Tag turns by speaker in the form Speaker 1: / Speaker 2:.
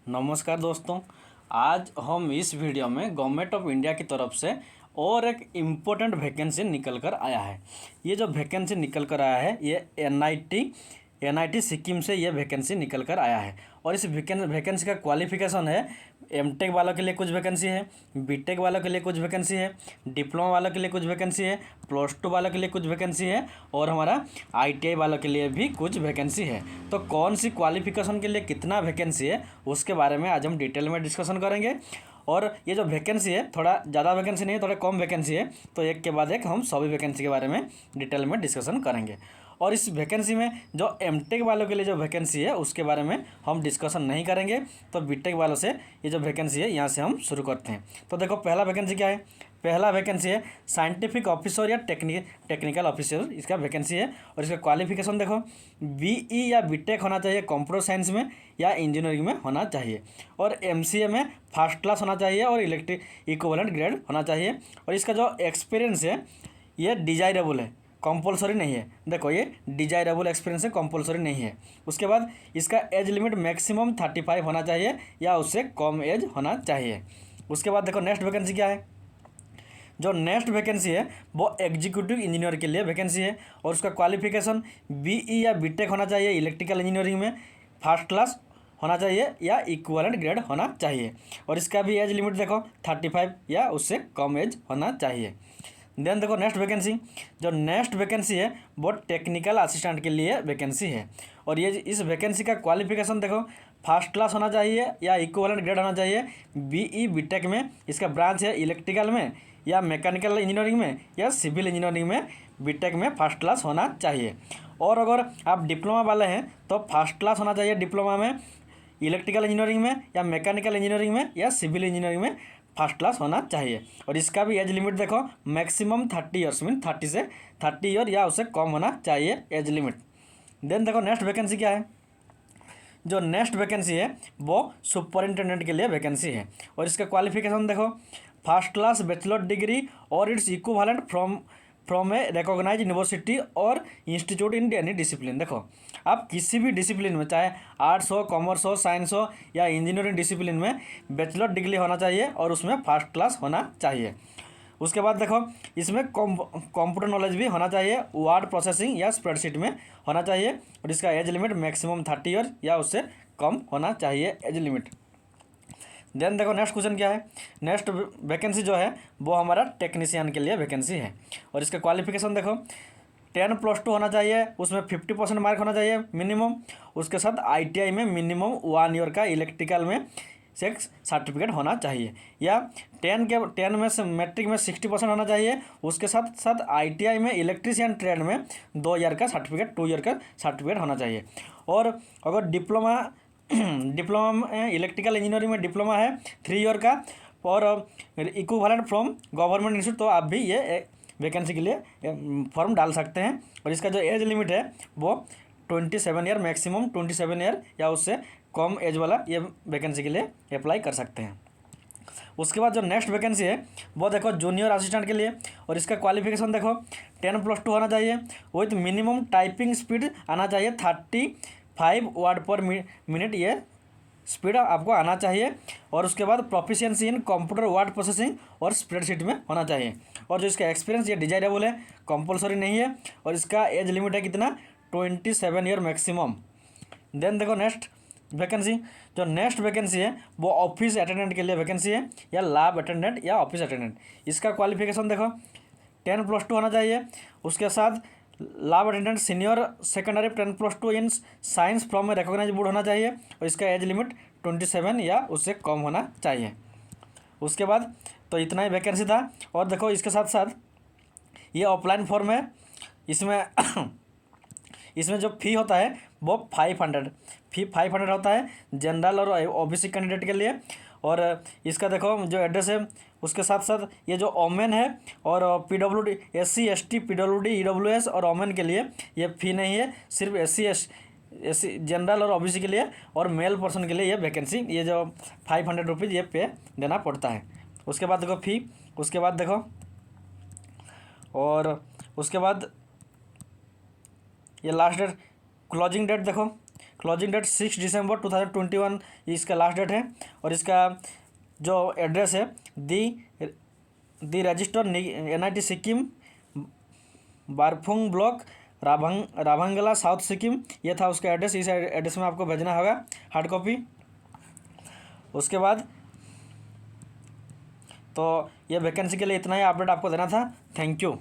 Speaker 1: नमस्कार दोस्तों। आज हम इस वीडियो में गवर्नमेंट ऑफ इंडिया की तरफ से और एक इम्पोर्टेंट वैकेंसी निकल कर आया है। ये जो वैकेंसी निकल कर आया है ये एनआईटी सिक्किम से ये वैकेंसी निकल कर आया है। और इस वैकेंसी का क्वालिफिकेशन है, एमटेक वालों के लिए कुछ वैकेंसी है, बीटेक वालों के लिए कुछ वैकेंसी है, डिप्लोमा वालों के लिए कुछ वैकेंसी है, +2 वालों के लिए कुछ वैकेंसी है और हमारा आईटीआई वालों के लिए भी कुछ वैकेंसी है। तो कौन सी क्वालिफिकेशन के लिए कितना वैकेंसी है उसके बारे में आज हम डिटेल में डिस्कशन करेंगे। और ये जो वैकेंसी है थोड़ा ज़्यादा वैकेंसी नहीं है, थोड़ा कम वैकेंसी है, तो एक के बाद एक हम सभी वैकेंसी के बारे में डिटेल में डिस्कशन करेंगे। और इस वैकेंसी में जो एमटेक वालों के लिए जो वैकेंसी है उसके बारे में हम डिस्कशन नहीं करेंगे। तो बीटेक वालों से ये जो वैकेंसी है यहाँ से हम शुरू करते हैं। तो देखो पहला वैकेंसी क्या है। पहला वैकेंसी है साइंटिफिक ऑफिसर या टेक्निकल ऑफिसर, इसका वैकेंसी है। और इसका क्वालिफिकेशन देखो, बीई या बीटेक होना चाहिए कंप्यूटर साइंस में या इंजीनियरिंग में होना चाहिए, और एमसीए में फर्स्ट क्लास होना चाहिए और इलेक्ट्रिक इक्विवेलेंट ग्रेड होना चाहिए। और इसका जो एक्सपीरियंस है ये डिजायरेबल है, कंपलसरी नहीं है। देखो ये डिजायरेबल एक्सपीरियंस है, कंपलसरी नहीं है। उसके बाद इसका एज लिमिट मैक्सिमम 35 होना चाहिए या उससे कम एज होना चाहिए। उसके बाद देखो नेक्स्ट वैकेंसी क्या है। जो नेक्स्ट वैकेंसी है वो एग्जीक्यूटिव इंजीनियर के लिए वैकेंसी है। और उसका क्वालिफिकेशन बीई या बीटेक होना चाहिए इलेक्ट्रिकल इंजीनियरिंग में, फर्स्ट क्लास होना चाहिए या इक्विवेलेंट ग्रेड होना चाहिए। और इसका भी एज लिमिट देखो 35 या उससे कम एज होना चाहिए। देन देखो नेक्स्ट वैकेंसी, जो नेक्स्ट वैकेंसी है वो टेक्निकल असिस्टेंट के लिए वैकेंसी है। और ये इस वैकेंसी का क्वालिफिकेशन देखो, फर्स्ट क्लास होना चाहिए या इक्विवेलेंट ग्रेड होना चाहिए बीई बीटेक में। इसका ब्रांच है इलेक्ट्रिकल में या मैकेनिकल इंजीनियरिंग में या सिविल इंजीनियरिंग में, बीटेक में फर्स्ट क्लास होना चाहिए। और अगर आप डिप्लोमा वाले हैं तो फर्स्ट क्लास होना चाहिए डिप्लोमा में इलेक्ट्रिकल इंजीनियरिंग में या मैकेनिकल इंजीनियरिंग में या सिविल इंजीनियरिंग में फर्स्ट क्लास होना चाहिए। और इसका भी एज लिमिट देखो मैक्सिमम 30 ईयर्स मीन 30 ईयर या उससे कम होना चाहिए एज लिमिट। देन देखो नेक्स्ट वैकेंसी क्या है। जो नेक्स्ट वैकेंसी है वो सुपरिटेंडेंट के लिए वैकेंसी है। और इसका क्वालिफिकेशन देखो, फर्स्ट क्लास बैचलर डिग्री और its equivalent from a recognise university और इंस्टीट्यूट इन एनी डिसिप्लिन। देखो आप किसी भी डिसिप्लिन में, चाहे आर्ट्स हो, कॉमर्स हो, साइंस हो या इंजीनियरिंग डिसिप्लिन में बैचलर डिग्री होना चाहिए और उसमें फर्स्ट क्लास होना चाहिए। उसके बाद देखो इसमें कंप्यूटर नॉलेज भी होना चाहिए, वर्ड प्रोसेसिंग या स्प्रेडशीट में होना चाहिए। और इसका एज लिमिट मैक्सिमम 30 ईयर या उससे कम होना चाहिए एज लिमिट। देन देखो नेक्स्ट क्वेश्चन क्या है। नेक्स्ट वैकेंसी जो है वो हमारा टेक्नीशियन के लिए वैकेंसी है। और इसका क्वालिफिकेशन देखो, 10+2 होना चाहिए, उसमें 50% मार्क होना चाहिए मिनिमम। उसके साथ आईटीआई में मिनिमम 1 ईयर का इलेक्ट्रिकल में से सर्टिफिकेट होना चाहिए, या 10 में से मैट्रिक में 60% होना चाहिए। उसके साथ साथ आईटीआई में इलेक्ट्रीशियन ट्रेड में 2 ईयर का सर्टिफिकेट, 2 ईयर का सर्टिफिकेट होना चाहिए। और अगर डिप्लोमा में इलेक्ट्रिकल इंजीनियरिंग में डिप्लोमा है 3 ईयर का और इक्विवेलेंट फ्रॉम गवर्नमेंट इंस्टीट्यूट, तो आप भी ये वैकेंसी के लिए फॉर्म डाल सकते हैं। और इसका जो एज लिमिट है वो 27 ईयर, मैक्सिमम 27 ईयर या उससे कम एज वाला ये वैकेंसी के लिए अप्लाई कर सकते हैं। उसके बाद जो नेक्स्ट वैकेंसी है वो देखो जूनियर असिस्टेंट के लिए। और इसका क्वालिफिकेशन देखो 10+2 होना चाहिए विथ मिनिमम टाइपिंग स्पीड आना चाहिए 35 वर्ड पर मिनट, ये स्पीड आपको आना चाहिए। और उसके बाद प्रोफिशिएंसी इन कंप्यूटर वर्ड प्रोसेसिंग और स्प्रेडशीट में होना चाहिए। और जो इसका एक्सपीरियंस ये डिजायरेबल है, कंपलसरी नहीं है। और इसका एज लिमिट है कितना, 27 ईयर मैक्सिमम। देन देखो नेक्स्ट वैकेंसी, जो नेक्स्ट वैकेंसी है वो ऑफिस अटेंडेंट के लिए वैकेंसी है, या लैब अटेंडेंट या ऑफिस अटेंडेंट। इसका क्वालिफिकेशन देखो 10+2 होना चाहिए। उसके साथ lab attendant senior secondary 10+2 in science from a recognise board होना चाहिए। और इसका एज लिमिट 27 या उससे कम होना चाहिए। उसके बाद तो इतना ही वैकेंसी था। और देखो इसके साथ साथ ये ऑफलाइन फॉर्म है, इसमें इसमें जो फ़ी होता है वो 500 होता है जनरल और ओबीसी कैंडिडेट के लिए। और इसका देखो जो एड्रेस है उसके साथ साथ ये जो ओमेन है और PWD SC ST PWD EWS और ओमेन के लिए ये फ़ी नहीं है, सिर्फ SC जनरल और ओबीसी के लिए और मेल पर्सन के लिए ये वैकेंसी, ये जो 500 रुपीज़ ये पे देना पड़ता है। उसके बाद देखो फ़ी, उसके बाद देखो और उसके बाद ये लास्ट डेट, क्लोजिंग डेट देखो क्लोजिंग डेट 6 दिसंबर 2021 इसका लास्ट डेट है। और इसका जो एड्रेस है the registrar NIT Sikkim, Barfung block, Rabangla, south Sikkim, ये था उसका एड्रेस। इस एड्रेस में आपको भेजना होगा हार्ड कॉपी। उसके बाद तो ये वैकेंसी के लिए इतना ही अपडेट आपको देना था। Thank you.